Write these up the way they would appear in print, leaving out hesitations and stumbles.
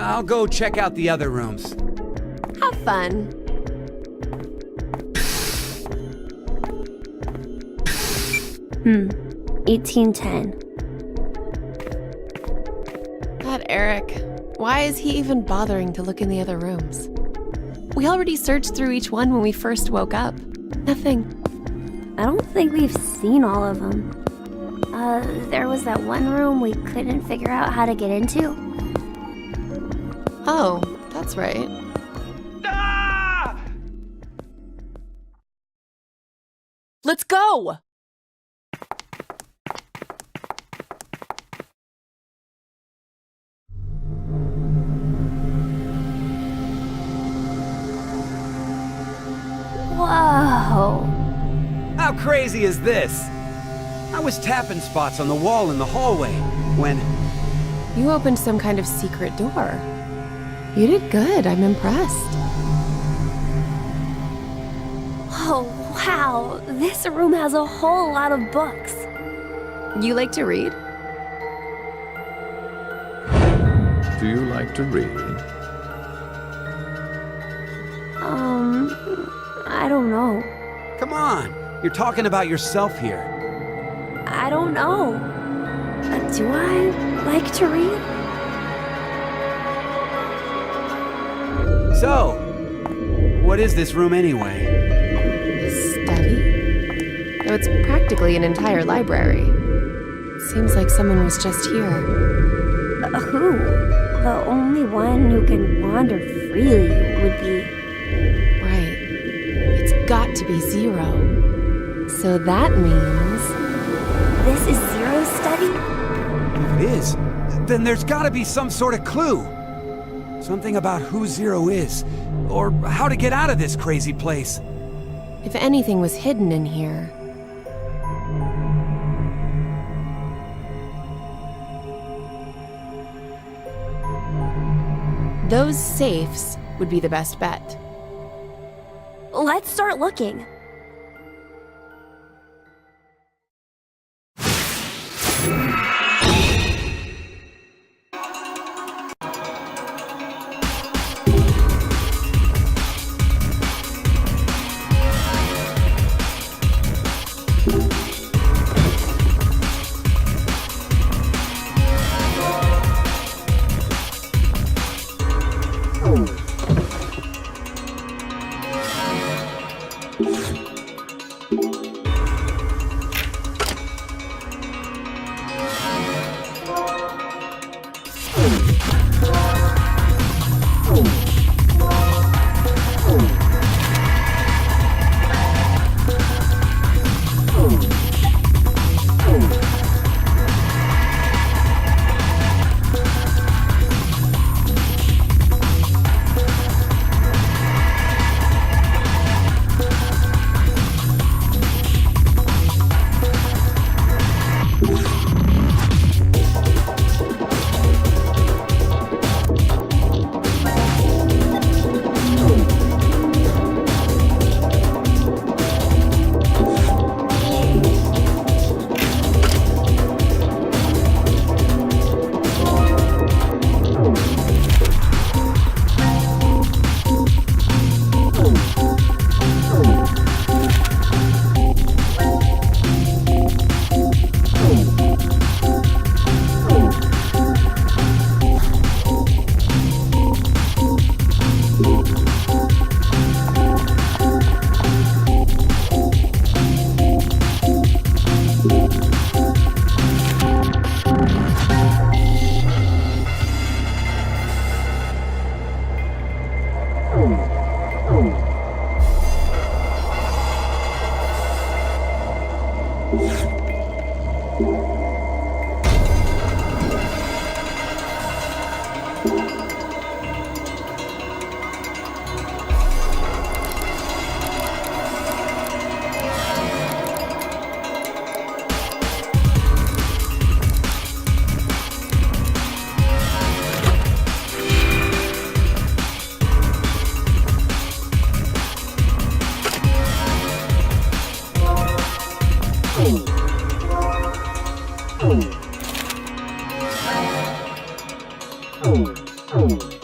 I'll go check out the other rooms. Have fun. Hmm. 1810. That Eric. Why is he even bothering to look in the other rooms? We already searched through each one when we first woke up. Nothing. I don't think we've seen all of them. There was that one room we couldn't figure out how to get into. Oh, that's right. Ah! Let's go! Whoa! How crazy is this? I was tapping spots on the wall in the hallway when... You opened some kind of secret door. You did good, I'm impressed. Oh, wow! This room has a whole lot of books. You like to read? Do you like to read? I don't know. Come on, you're talking about yourself here. I don't know. Do I like to read? So, what is this room anyway? Study? Though it's practically an entire library. Seems like someone was just here. Who? The only one who can wander freely would be... Right. It's got to be Zero. So that means... This is Zero's study? If it is, then there's gotta be some sort of clue. Something about who Zero is, or how to get out of this crazy place. If anything was hidden in here... Those safes would be the best bet. Let's start looking. Oh.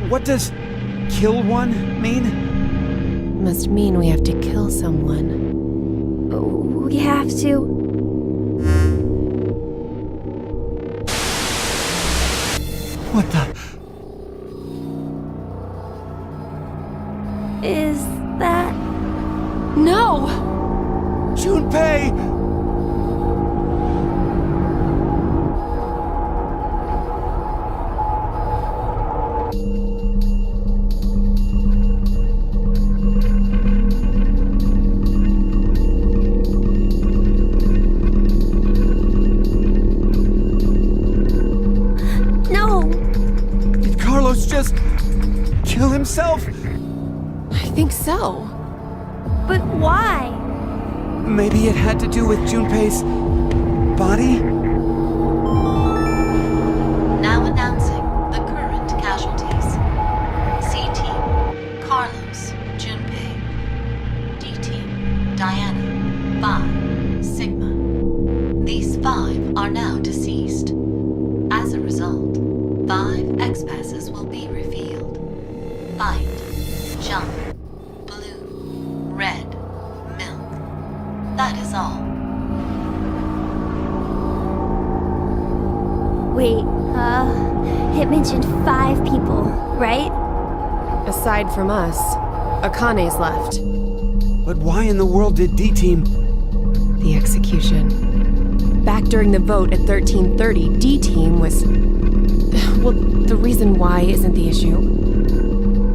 What does kill one mean? Must mean we have to kill someone. We have to. What the? Is that... No! Junpei! Just kill himself? I think so. But why? Maybe it had to do with Junpei's body? Now announcing the current casualties. C-Team, Carlos, Junpei. D-Team, Diana, Vi, Sigma. These 5 are now deceased. As a result, 5 X-passes will be revealed. Fight, jump, blue, red, milk. That is all. Wait, it mentioned 5 people, right? Aside from us, Akane's left. But why in the world did D-Team... The execution. Back during the vote at 1330, D-Team was... Well, the reason why isn't the issue.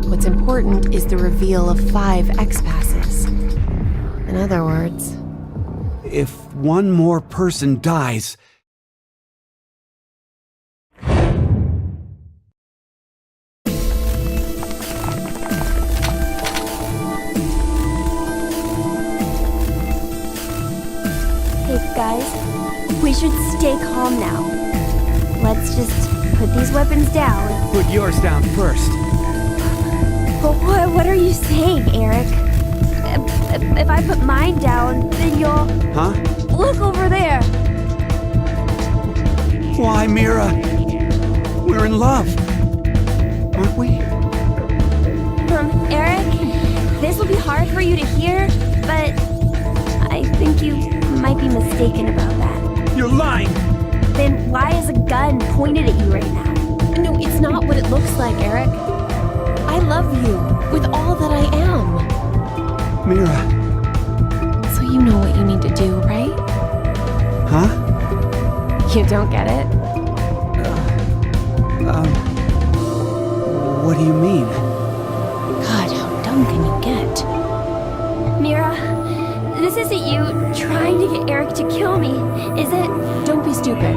What's important is the reveal of 5 X-passes. In other words... If one more person dies... Hey, guys, we should stay calm now. Let's just put these weapons down. Put yours down first. But what are you saying, Eric? If I put mine down, then you'll... Huh? Look over there! Why, Mira? We're in love. Aren't we? Eric, this will be hard for you to hear, but I think you might be mistaken about that. You're lying! Then why is a gun pointed at you right now? No, it's not what it looks like, Eric. I love you with all that I am. Mira. So you know what you need to do, right? Huh? You don't get it? What do you mean? God, how dumb can you get? Mira, this isn't you trying to get Eric to kill me, is it? Don't be stupid.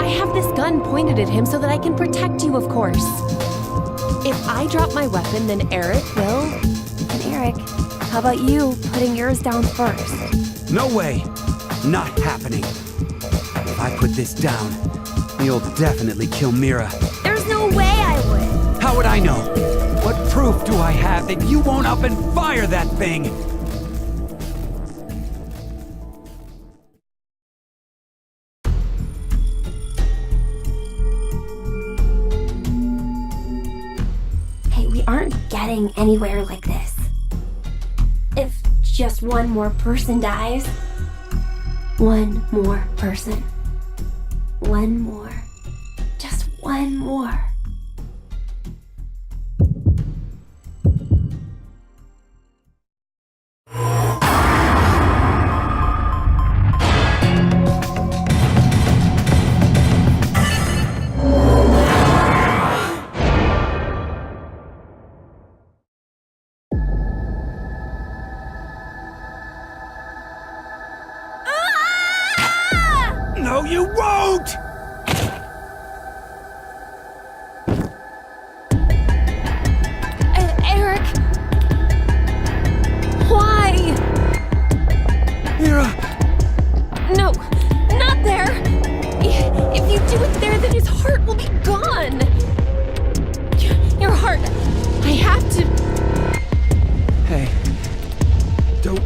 I have this gun pointed at him so that I can protect you, of course. If I drop my weapon, then Eric will... And Eric, how about you putting yours down first? No way! Not happening. If I put this down, you'll definitely kill Mira. There's no way I would! How would I know? What proof do I have that you won't up and fire that thing? Hey, we aren't getting anywhere like this. If just one more person dies... One more person. One more. Just one more. No, you won't! Eric! Why? Mira! No, not there! If you do it there, then his heart will be gone! Your heart, I have to... Hey, don't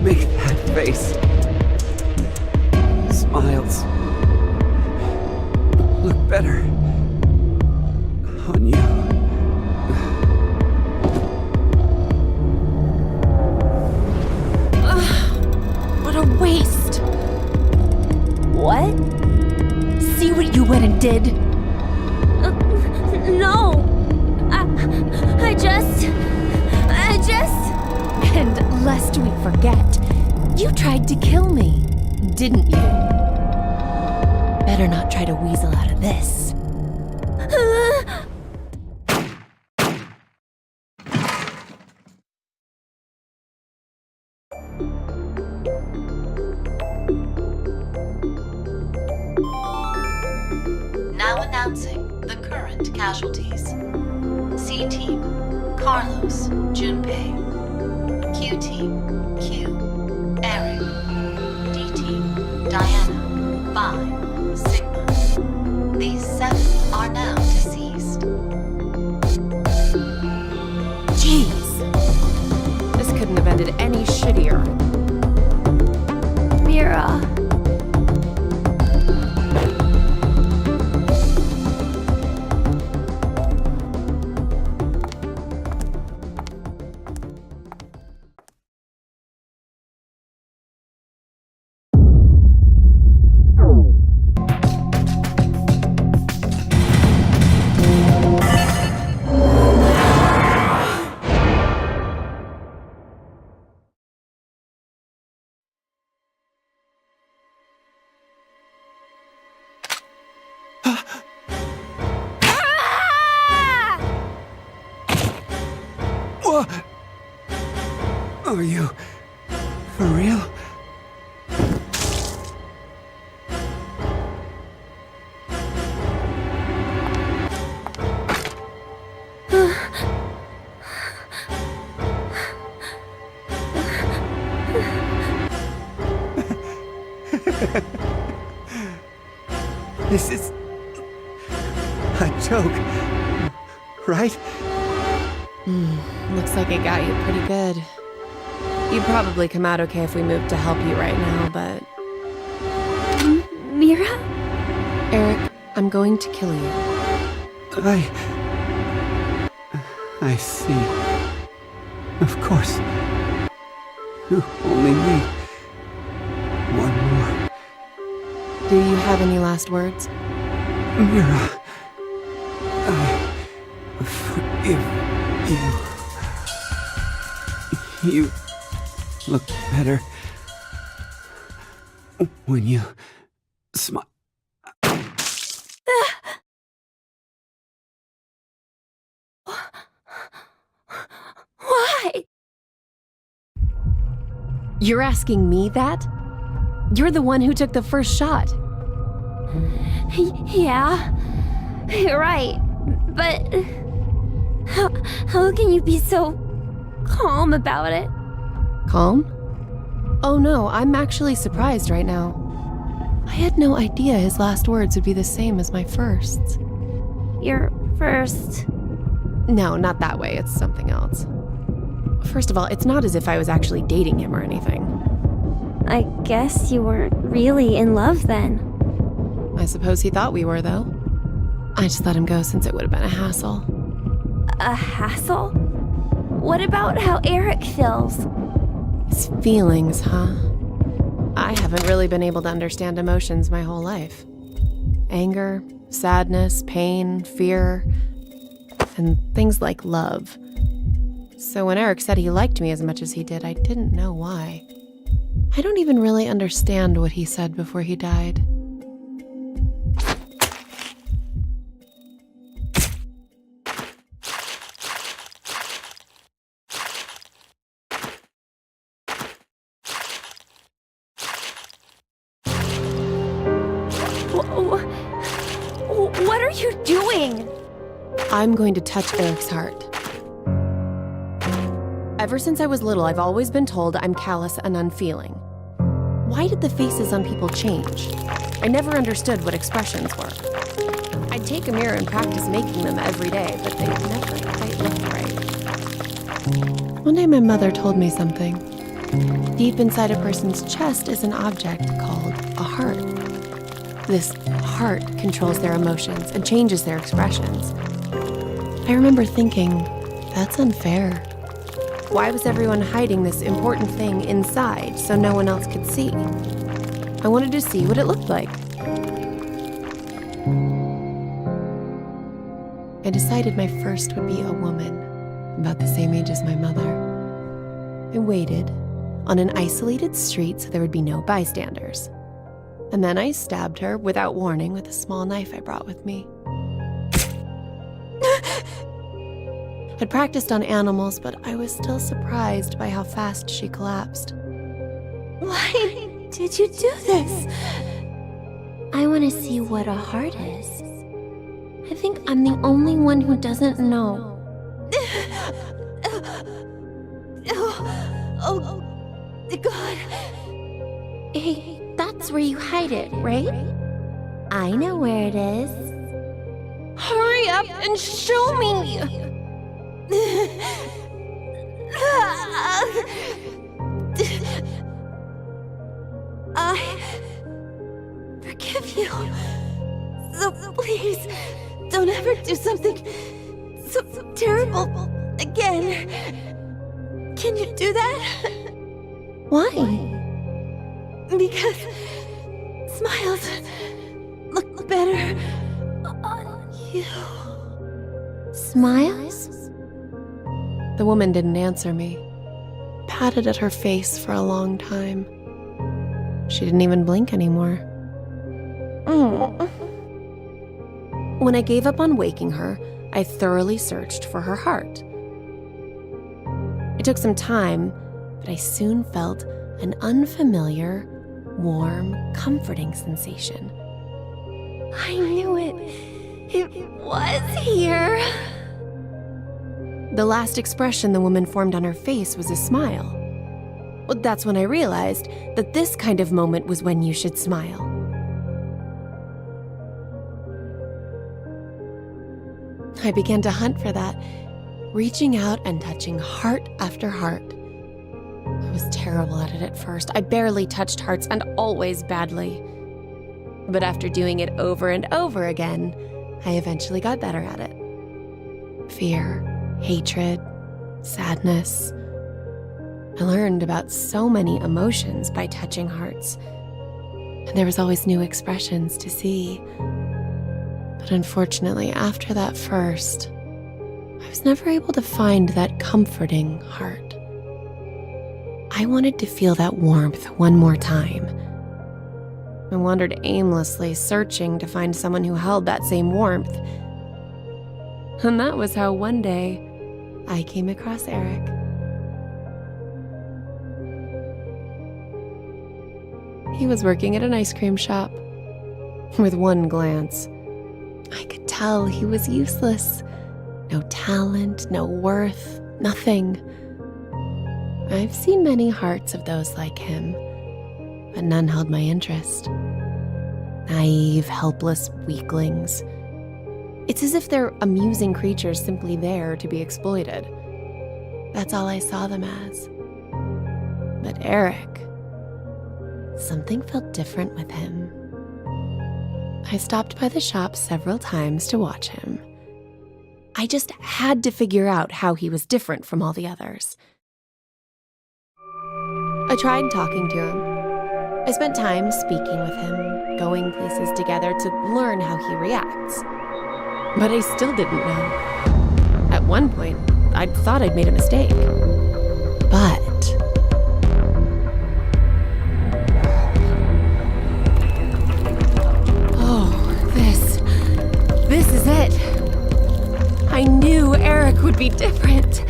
make that face. Smiles look better on you. What a waste! What? See what you went and did? No! I just... And lest we forget, you tried to kill me, didn't you? Better not try to weasel out of this. Now announcing the current casualties. C-Team, Carlos, Junpei. Q-Team, Q, Eric. Mira. Whoa! Are you for real? This is a joke, right? Looks like it got you pretty good. You'd probably come out okay if we moved to help you right now, but... Mira? Eric, I'm going to kill you. I see. Of course. You only need one more. Do you have any last words? Mira, I forgive you. You look better when you smile. Why? You're asking me that? You're the one who took the first shot. Yeah, you're right. But how can you be so calm about it? Calm? Oh no, I'm actually surprised right now. I had no idea his last words would be the same as my firsts. Your first. No, not that way. It's something else. First of all, it's not as if I was actually dating him or anything. I guess you weren't really in love then. I suppose he thought we were, though. I just let him go since it would have been a hassle. A hassle? What about how Eric feels? His feelings, huh? I haven't really been able to understand emotions my whole life. Anger, sadness, pain, fear, and things like love. So when Eric said he liked me as much as he did, I didn't know why. I don't even really understand what he said before he died. What are you doing? I'm going to touch Eric's heart. Ever since I was little, I've always been told I'm callous and unfeeling. Why did the faces on people change? I never understood what expressions were. I'd take a mirror and practice making them every day, but they never quite looked right. One day my mother told me something. Deep inside a person's chest is an object called a heart. This heart controls their emotions and changes their expressions. I remember thinking, that's unfair. Why was everyone hiding this important thing inside so no one else could see? I wanted to see what it looked like. I decided my first would be a woman, about the same age as my mother. I waited on an isolated street so there would be no bystanders. And then I stabbed her without warning with a small knife I brought with me. I'd practiced on animals, but I was still surprised by how fast she collapsed. Why did you do this? I want to see what a heart is. I think I'm the only one who doesn't know. Oh, God. Hey, that's where you hide it, right? I know where it is. Hurry up and show me! I forgive you. So please, don't ever do something so terrible again. Can you do that? Why? Because smiles look better on you. Smiles? The woman didn't answer me. Patted at her face for a long time. She didn't even blink anymore. When I gave up on waking her, I thoroughly searched for her heart. It took some time, but I soon felt an unfamiliar, warm, comforting sensation. I knew it. It was here. The last expression the woman formed on her face was a smile. Well, that's when I realized that this kind of moment was when you should smile. I began to hunt for that, reaching out and touching heart after heart. I was terrible at it at first. I barely touched hearts and always badly. But after doing it over and over again, I eventually got better at it. Fear, hatred, sadness. I learned about so many emotions by touching hearts, and there was always new expressions to see. But unfortunately, after that first, I was never able to find that comforting heart. I wanted to feel that warmth one more time. I wandered aimlessly, searching to find someone who held that same warmth. And that was how one day I came across Eric. He was working at an ice cream shop. With one glance, I could tell he was useless. No talent, no worth, nothing. I've seen many hearts of those like him, but none held my interest. Naive, helpless weaklings. It's as if they're amusing creatures simply there to be exploited. That's all I saw them as. But Eric, something felt different with him. I stopped by the shop several times to watch him. I just had to figure out how he was different from all the others. I tried talking to him. I spent time speaking with him, going places together to learn how he reacts. But I still didn't know. At one point, I thought I'd made a mistake. But this is it. I knew Eric would be different.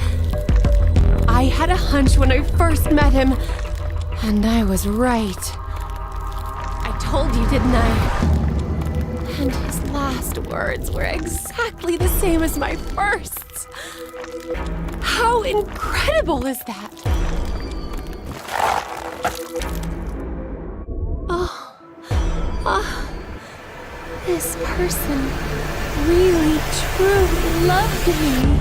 I had a hunch when I first met him, and I was right. I told you, didn't I? And his last words were exactly the same as my first. How incredible is that? This person really, truly loved me.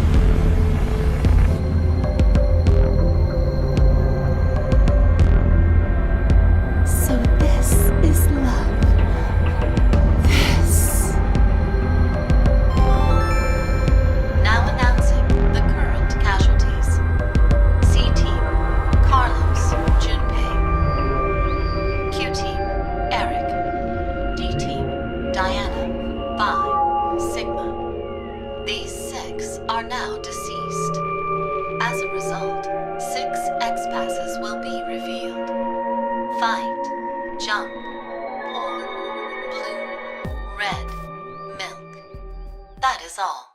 So this is love. This. Now announcing the current casualties. C-Team, Carlos, Junpei. Q-Team, Eric. D-Team, Diana, Pi, Sigma. These 6 are now deceased. As a result, 6 X-passes will be revealed. Fight, jump, or blue, red, milk. That is all.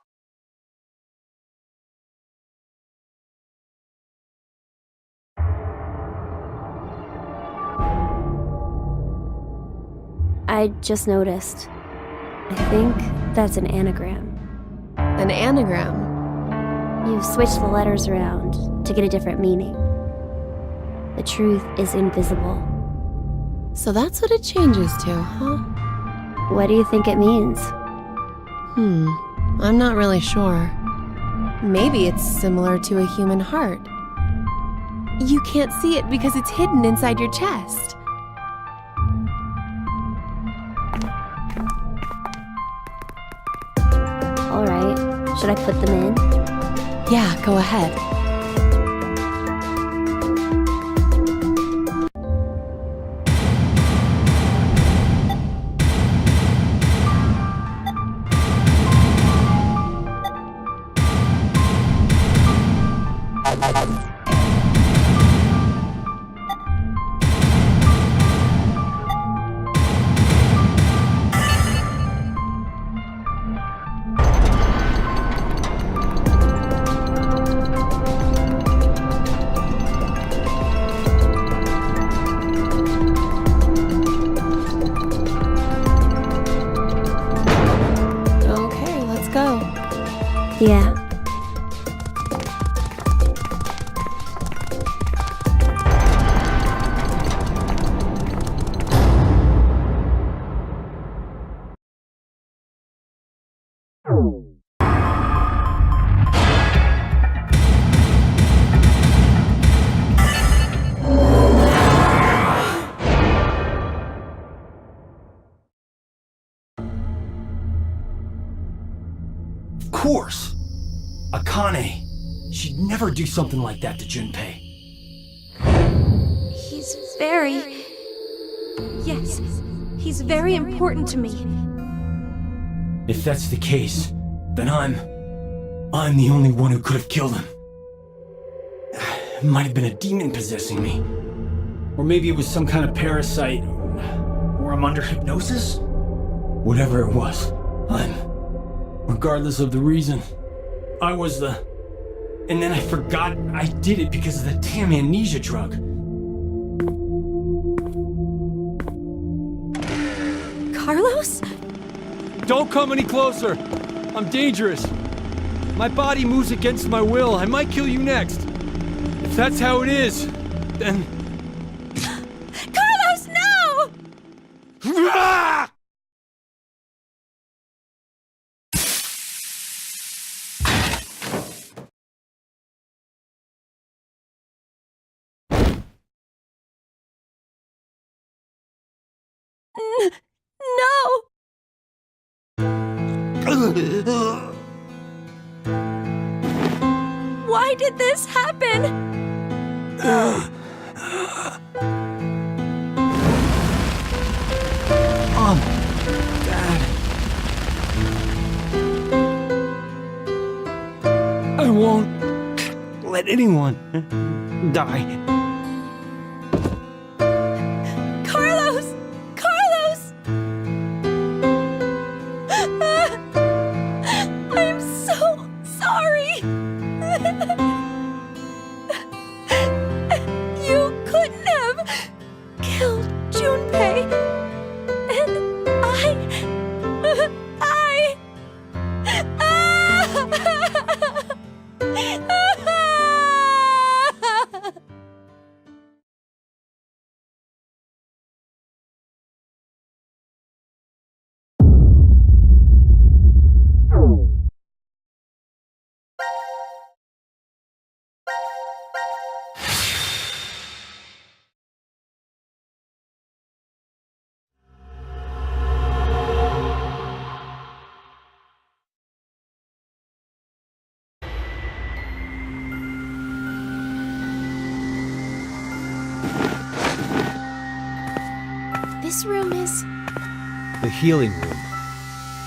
I just noticed. I think that's an anagram. An anagram? You've switched the letters around to get a different meaning. The truth is invisible. So that's what it changes to, huh? What do you think it means? I'm not really sure. Maybe it's similar to a human heart. You can't see it because it's hidden inside your chest. Should I put them in? Yeah, go ahead. Yeah. Of course! Akane. She'd never do something like that to Junpei. He's very... Yes, he's very important to me. If that's the case, then I'm the only one who could have killed him. It might have been a demon possessing me. Or maybe it was some kind of parasite. Or I'm under hypnosis? Whatever it was, regardless of the reason, I was the... And then I forgot I did it because of the damn amnesia drug. Carlos? Don't come any closer! I'm dangerous. My body moves against my will. I might kill you next. If that's how it is, then... Carlos, no! Ah! No! Why did this happen? Dad. I won't let anyone die. Carlos! Carlos! I'm so sorry! You couldn't have killed Junpei! And This room is... The healing room.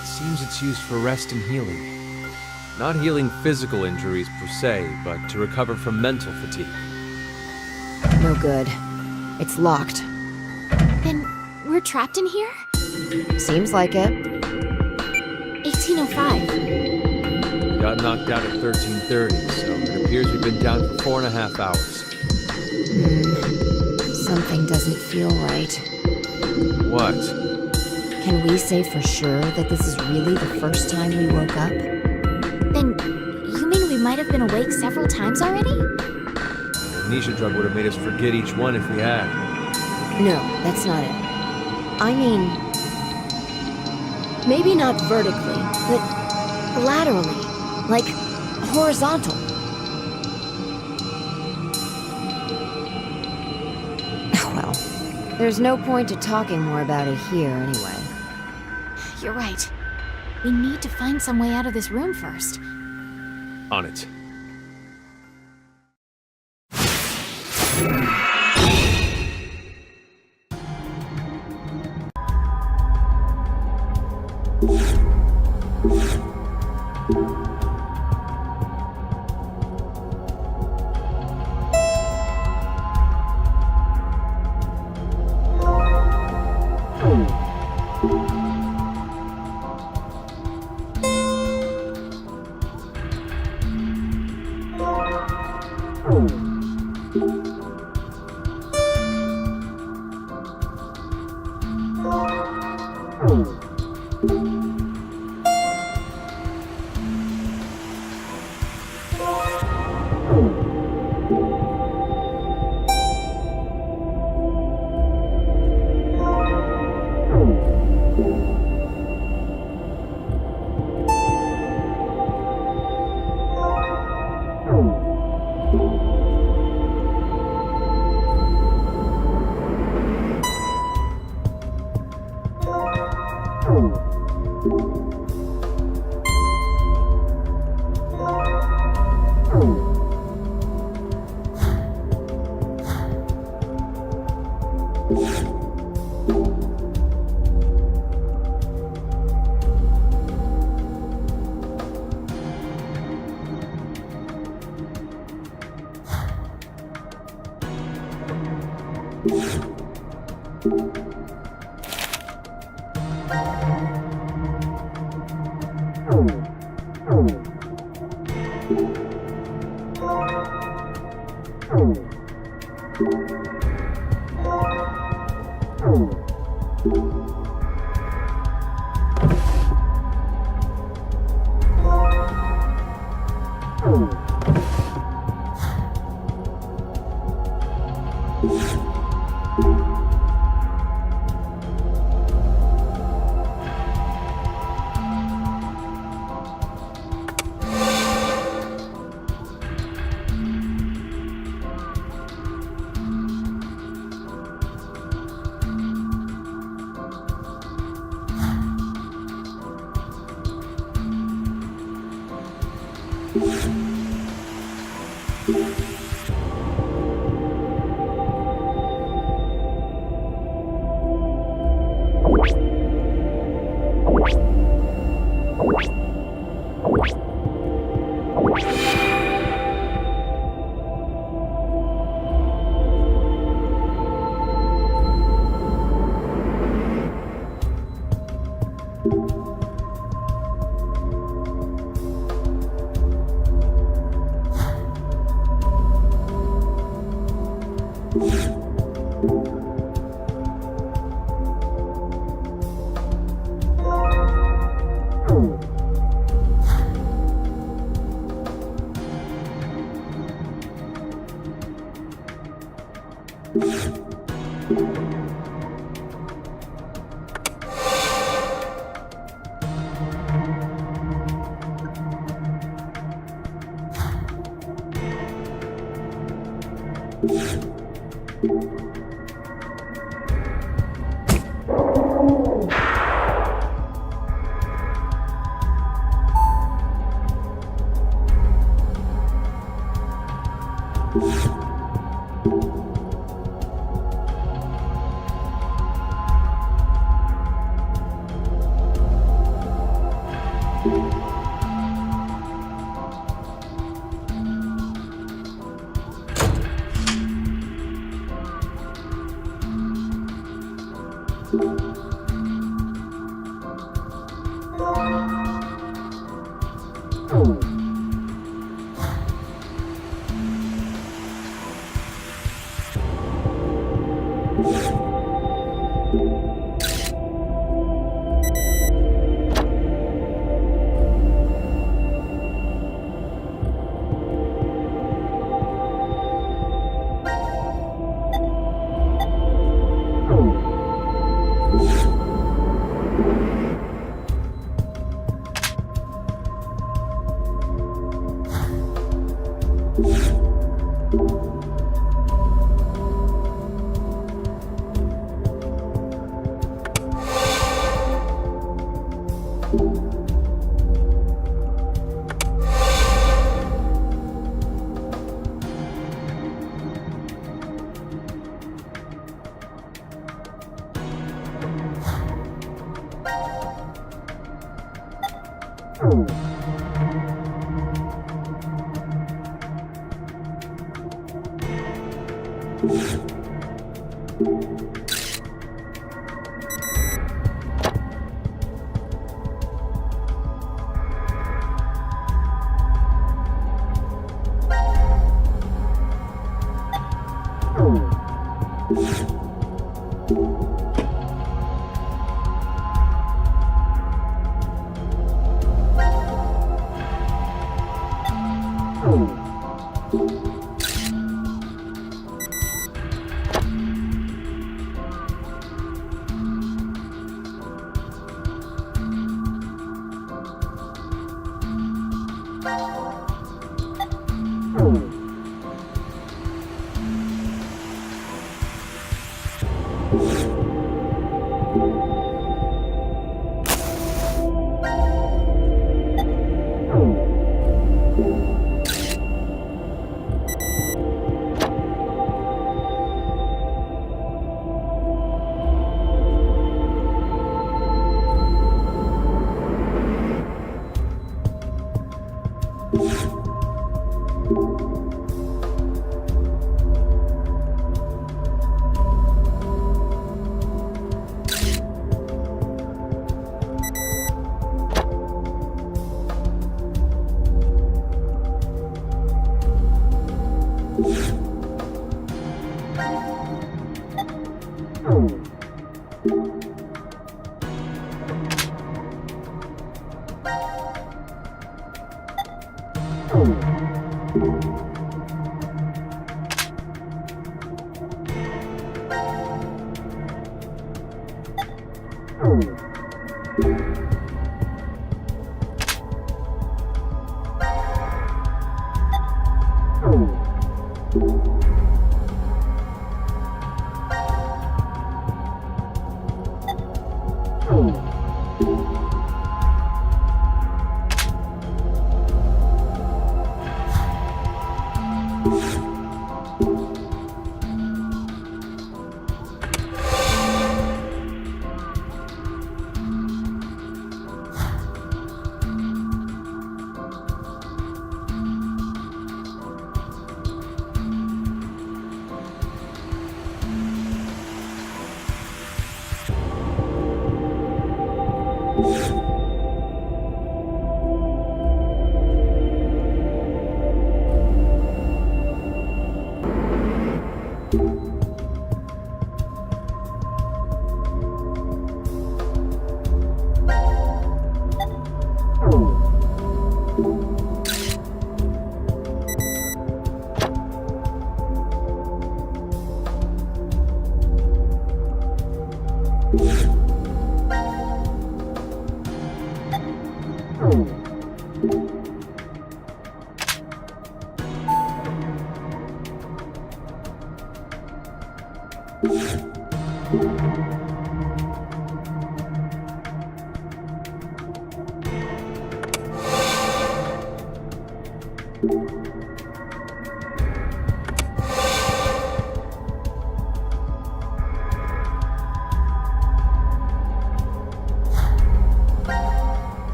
It seems it's used for rest and healing. Not healing physical injuries per se, but to recover from mental fatigue. No good. It's locked. Then we're trapped in here? Seems like it. 1805. We got knocked out at 13:30, so it appears we've been down for 4.5 hours. Something doesn't feel right. What? Can we say for sure that this is really the first time we woke up? Then you mean we might have been awake several times already? The amnesia drug would have made us forget each one if we had. No, that's not it. I mean, maybe not vertically, but laterally, like horizontal. Well, there's no point to talking more about it here anyway. You're right. We need to find some way out of this room first. On it.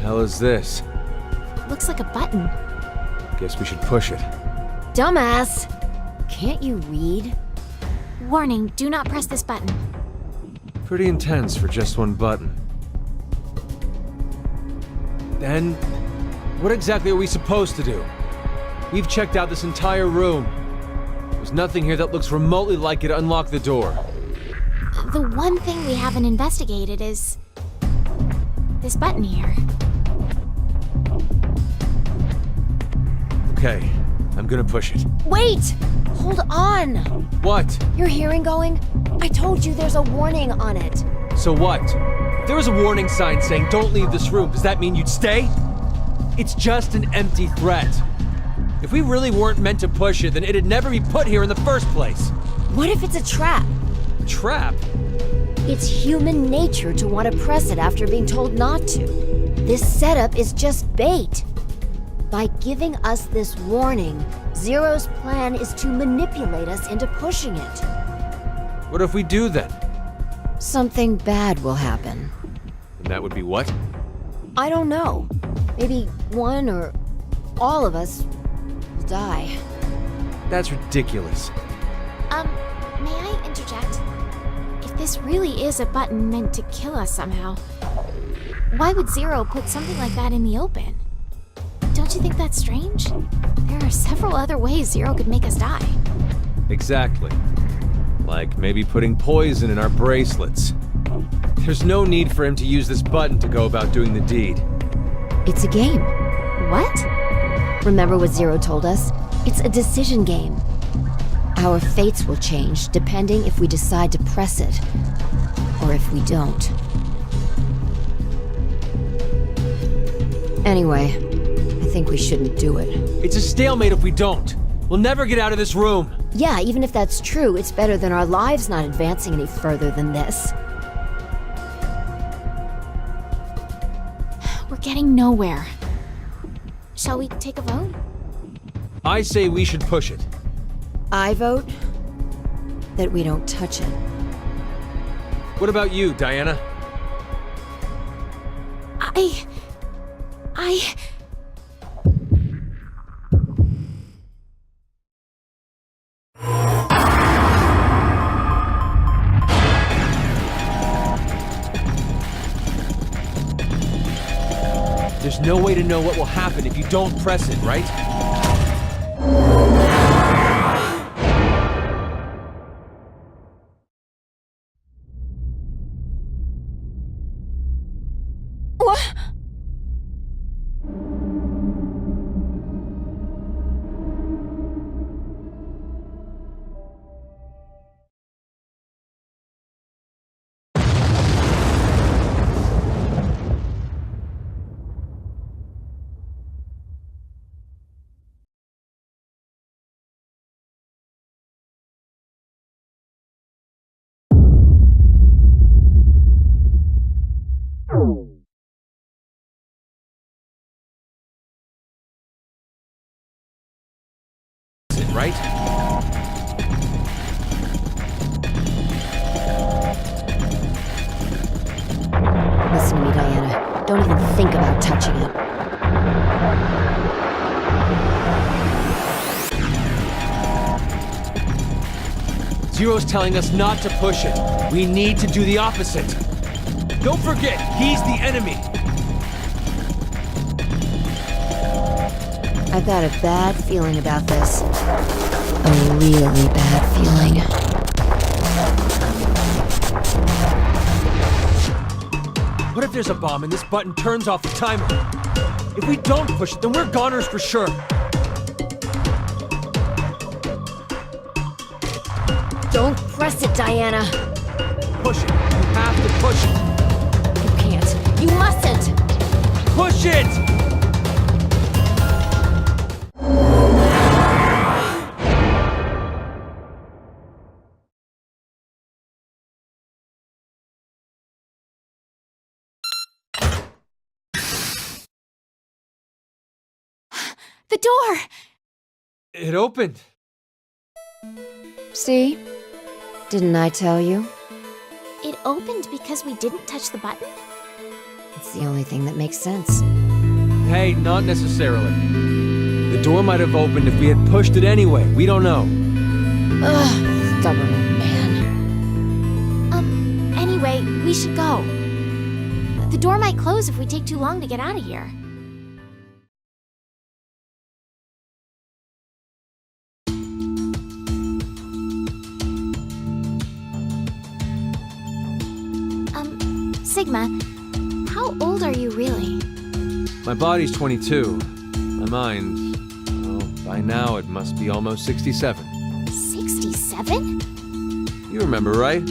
Hell is this? Looks like a button. Guess we should push it. Dumbass! Can't you read? Warning, do not press this button. Pretty intense for just one button. Then, what exactly are we supposed to do? We've checked out this entire room. There's nothing here that looks remotely like it to unlock the door. The one thing we haven't investigated is this button here. Okay, I'm gonna push it. Wait! Hold on! What? Your hearing going? I told you there's a warning on it. So what? If there was a warning sign saying don't leave this room, does that mean you'd stay? It's just an empty threat. If we really weren't meant to push it, then it'd never be put here in the first place. What if it's a trap? Trap? It's human nature to want to press it after being told not to. This setup is just bait. By giving us this warning, Zero's plan is to manipulate us into pushing it. What if we do then? Something bad will happen. And that would be what? I don't know. Maybe one or all of us will die. That's ridiculous. May I interject? If this really is a button meant to kill us somehow, why would Zero put something like that in the open? Don't you think that's strange? There are several other ways Zero could make us die. Exactly. Like maybe putting poison in our bracelets. There's no need for him to use this button to go about doing the deed. It's a game. What? Remember what Zero told us? It's a decision game. Our fates will change depending if we decide to press it, or if we don't. Anyway, I think we shouldn't do it. It's a stalemate if we don't. We'll never get out of this room. Yeah, even if that's true, it's better than our lives not advancing any further than this. We're getting nowhere. Shall we take a vote? I say we should push it. I vote that we don't touch it. What about you, Diana? There's no way to know what will happen if you don't press it, right? What? Right? Listen to me, Diana. Don't even think about touching it. Zero's telling us not to push it. We need to do the opposite. Don't forget, he's the enemy. I've got a bad feeling about this. A really bad feeling. What if there's a bomb and this button turns off the timer? If we don't push it, then we're goners for sure. Don't press it, Diana. Push it. You have to push it. You can't. You mustn't. Push it! The door! It opened. See? Didn't I tell you? It opened because we didn't touch the button? It's the only thing that makes sense. Hey, not necessarily. The door might have opened if we had pushed it anyway. We don't know. Ugh, stubborn old man. Anyway, we should go. The door might close if we take too long to get out of here. Sigma, how old are you really? My body's 22. My mind, well, by now it must be almost 67. 67? You remember, right?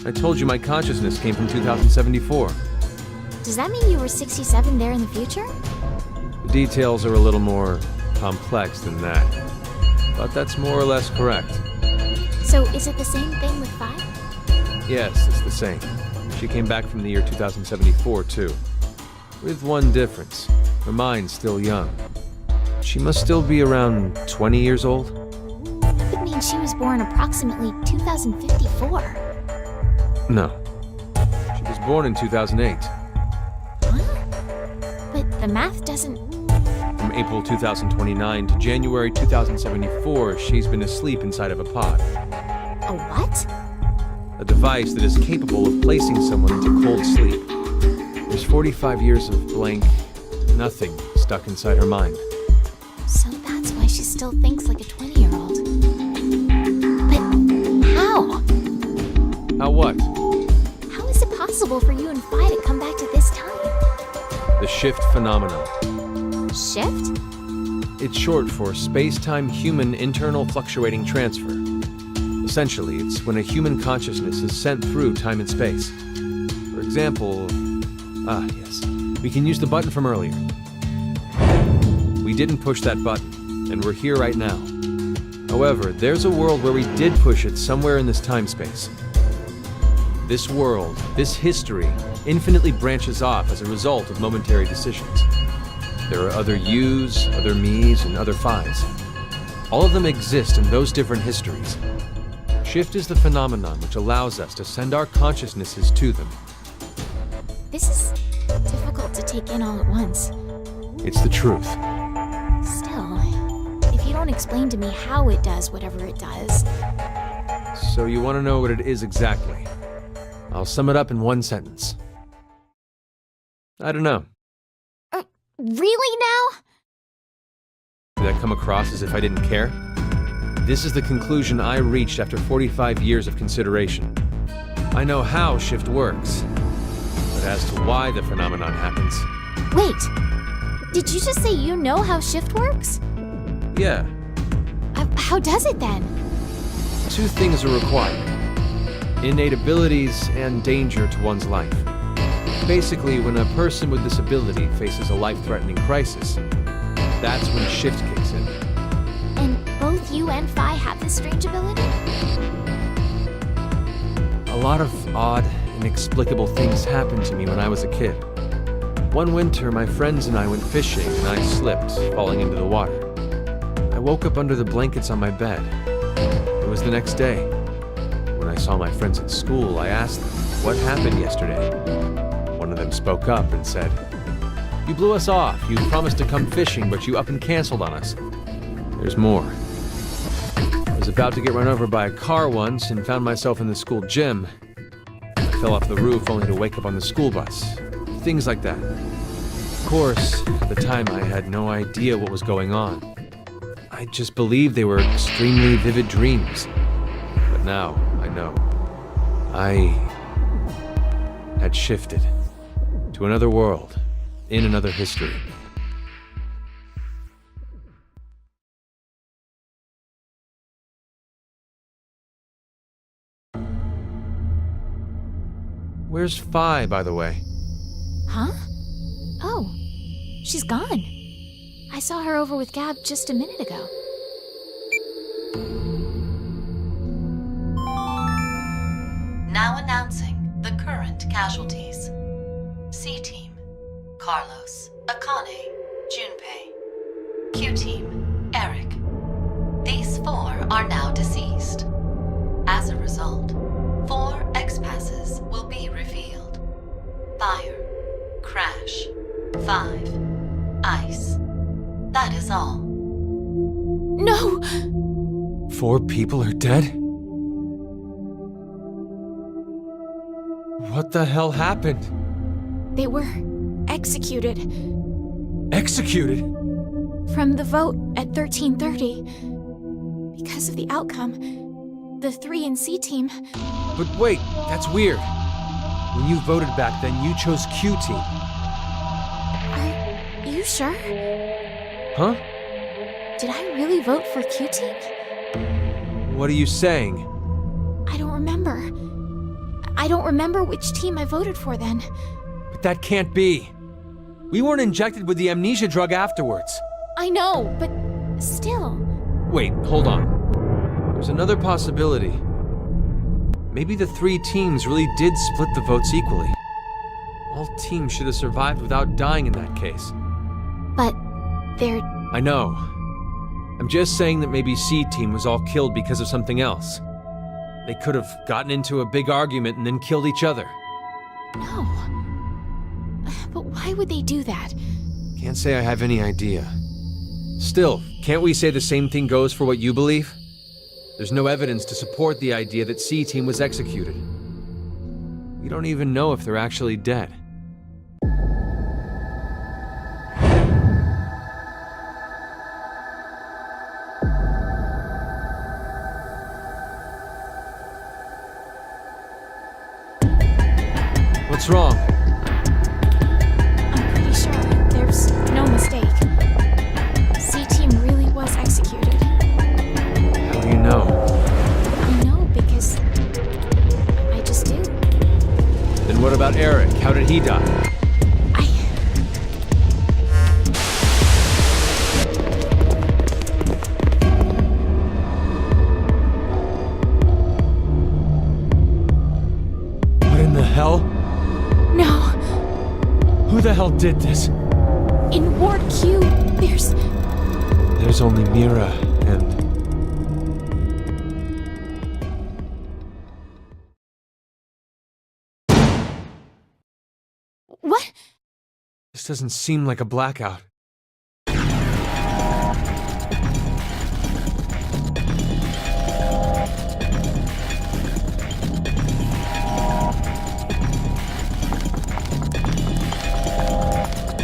I told you my consciousness came from 2074. Does that mean you were 67 there in the future? The details are a little more complex than that. But that's more or less correct. So is it the same thing with 5? Yes, it's the same. She came back from the year 2074, too. With one difference. Her mind's still young. She must still be around 20 years old? That would mean she was born approximately 2054. No. She was born in 2008. What? But the math doesn't... From April 2029 to January 2074, she's been asleep inside of a pod. A what? A device that is capable of placing someone into cold sleep. There's 45 years of blank, nothing stuck inside her mind. So that's why she still thinks like a 20-year-old. But how? How what? How is it possible for you and Phi to come back to this time? The shift phenomenon. Shift? It's short for space-time human internal fluctuating transfer. Essentially, it's when a human consciousness is sent through time and space. For example... yes. We can use the button from earlier. We didn't push that button, and we're here right now. However, there's a world where we did push it somewhere in this time-space. This world, this history, infinitely branches off as a result of momentary decisions. There are other yous, other me's, and other phi's. All of them exist in those different histories. Shift is the phenomenon which allows us to send our consciousnesses to them. This is difficult to take in all at once. It's the truth. Still, if you don't explain to me how it does whatever it does... So you want to know what it is exactly? I'll sum it up in one sentence. I don't know. Really now? Did that come across as if I didn't care? This is the conclusion I reached after 45 years of consideration. I know how shift works, but as to why the phenomenon happens... Wait, did you just say you know how shift works? Yeah. How does it then? 2 things are required. Innate abilities and danger to one's life. Basically, when a person with this ability faces a life-threatening crisis, that's when shift kicks in. And both you and Phi have this strange ability? A lot of odd, inexplicable things happened to me when I was a kid. One winter, my friends and I went fishing, and I slipped, falling into the water. I woke up under the blankets on my bed. It was the next day. When I saw my friends at school, I asked them, what happened yesterday? One of them spoke up and said, "You blew us off. You promised to come fishing, but you up and canceled on us." There's more. I was about to get run over by a car once and found myself in the school gym. I fell off the roof only to wake up on the school bus. Things like that. Of course, at the time I had no idea what was going on. I just believed they were extremely vivid dreams. But now, I know. I had shifted to another world, in another history. Where's Phi, by the way? Huh? Oh, she's gone. I saw her over with Gab just a minute ago. Now announcing the current casualties. C-Team, Carlos, Akane, Junpei. Q-Team, Eric. These 4 are now deceased. As a result, 4 X-Passes will be revealed. Fire, Crash, 5, Ice. That is all. No! 4 people are dead? What the hell happened? They were executed Executed? from the vote at 1330. Because of the outcome, the 3 in C-Team... But wait, that's weird. When you voted back then, you chose Q-Team. Are you sure? Huh? Did I really vote for Q-Team? What are you saying? I don't remember. I don't remember which team I voted for then. But that can't be. We weren't injected with the amnesia drug afterwards. I know, but still... Wait, hold on. There's another possibility. Maybe the 3 teams really did split the votes equally. All teams should have survived without dying in that case. But they're... I know. I'm just saying that maybe C-Team was all killed because of something else. They could have gotten into a big argument and then killed each other. No. But why would they do that? Can't say I have any idea. Still, can't we say the same thing goes for what you believe? There's no evidence to support the idea that C-Team was executed. We don't even know if they're actually dead. What's wrong? I'm pretty sure there's no mistake. C-Team really was executed. How do you know? I know because... I just do. Then what about Eric? How did he die? What in the hell? No. Who the hell did this? In Ward Q, There's only Mira and... What? This doesn't seem like a blackout.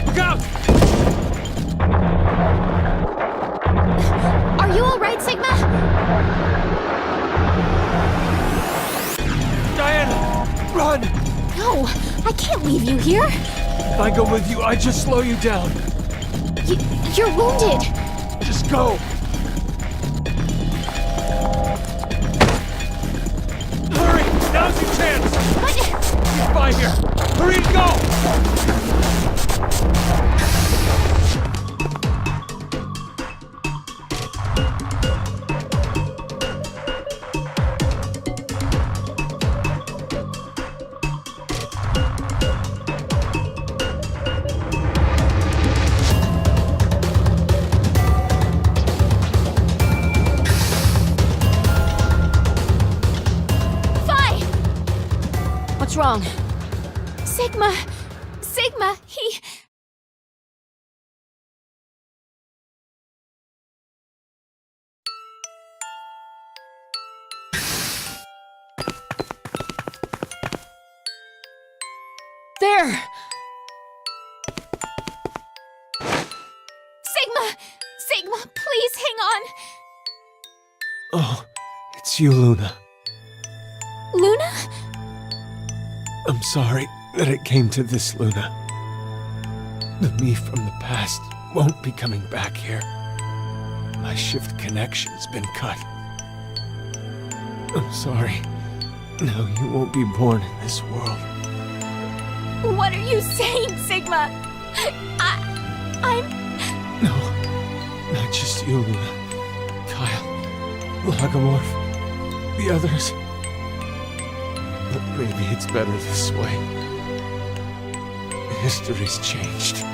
Look out! Are you alright, Sigma? Diana! Run! No, I can't leave you here. If I go with you, I just slow you down. You're wounded. Just go! Hurry! Now's your chance! What? Get by here! Hurry and go! What's wrong? Sigma, he... There! Sigma, please hang on. Oh, it's you, Luna. Luna? I'm sorry that it came to this, Luna. The me from the past won't be coming back here. My shift connection's been cut. I'm sorry. Now you won't be born in this world. you saying, Sigma? I'm... No, not just you, Luna. Kyle, Lagomorph, the others. But maybe it's better this way. History's changed.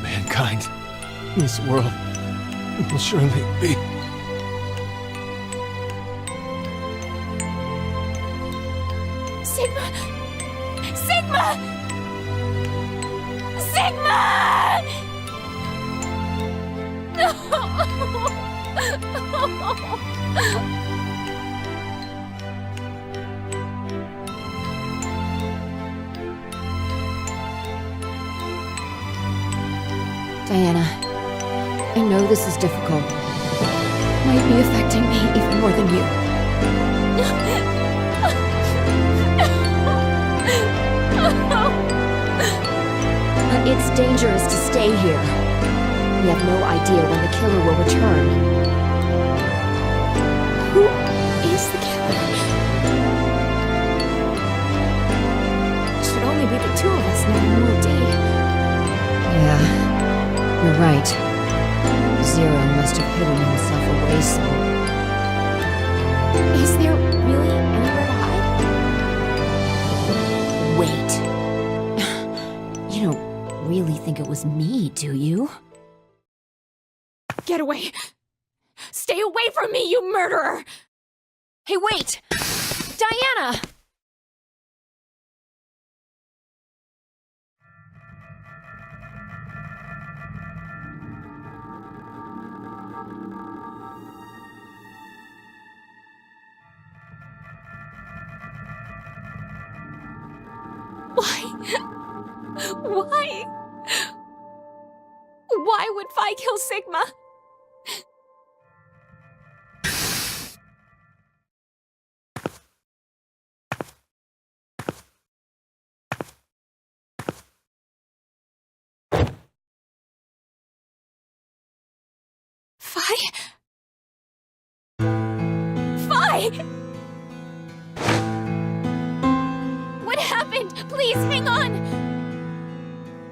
Mankind, this world, will surely be... Sigma! Sigma! Sigma! Diana, I know this is difficult. Might be affecting me even more than you. But it's dangerous to stay here. We have no idea when the killer will return. Who is the killer? It should only be the two of us now in World D. Yeah, you're right. Zero must have hidden himself away some. Is there really anywhere to hide? Wait. You don't really think it was me, do you? Get away! Stay away from me, you murderer! Hey, wait! Diana! Why? Why would Phi kill Sigma? Phi? What happened? Please, hang on!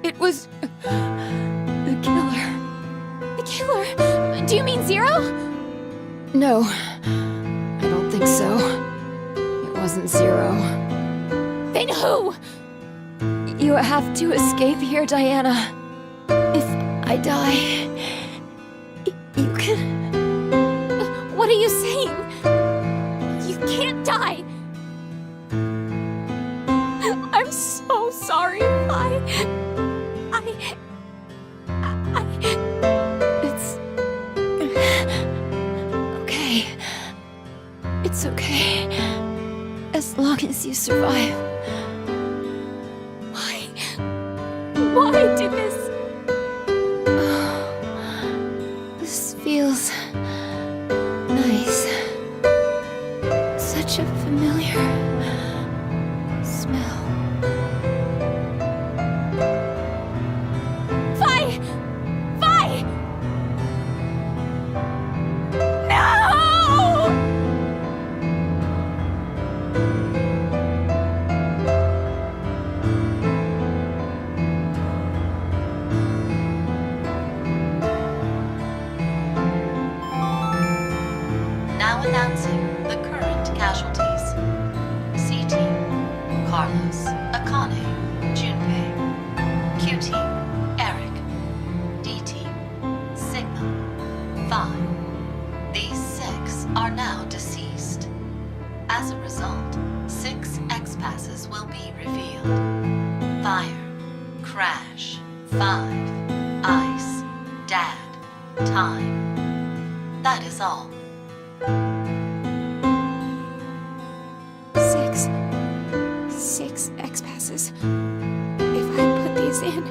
It was... the killer. The killer? Do you mean Zero? No, I don't think so. It wasn't Zero. Then who? You have to escape here, Diana. If I die, you can... What are you saying? You can't die! I'm so sorry, Phi. It's... okay. It's okay. As long as you survive. Why did this? This feels... nice. Such a familiar... smell. Phi! No! Now announcing the current casualties. C Team, Carlos, Akane, Junpei. Q Team, Eric. D Team, Sigma, Phi. These 6 are now deceased. As a result, 6 X-passes will be revealed. Fire, Crash, 5, Ice, Dad, Time. That is all. 6 X-passes. If I put these in...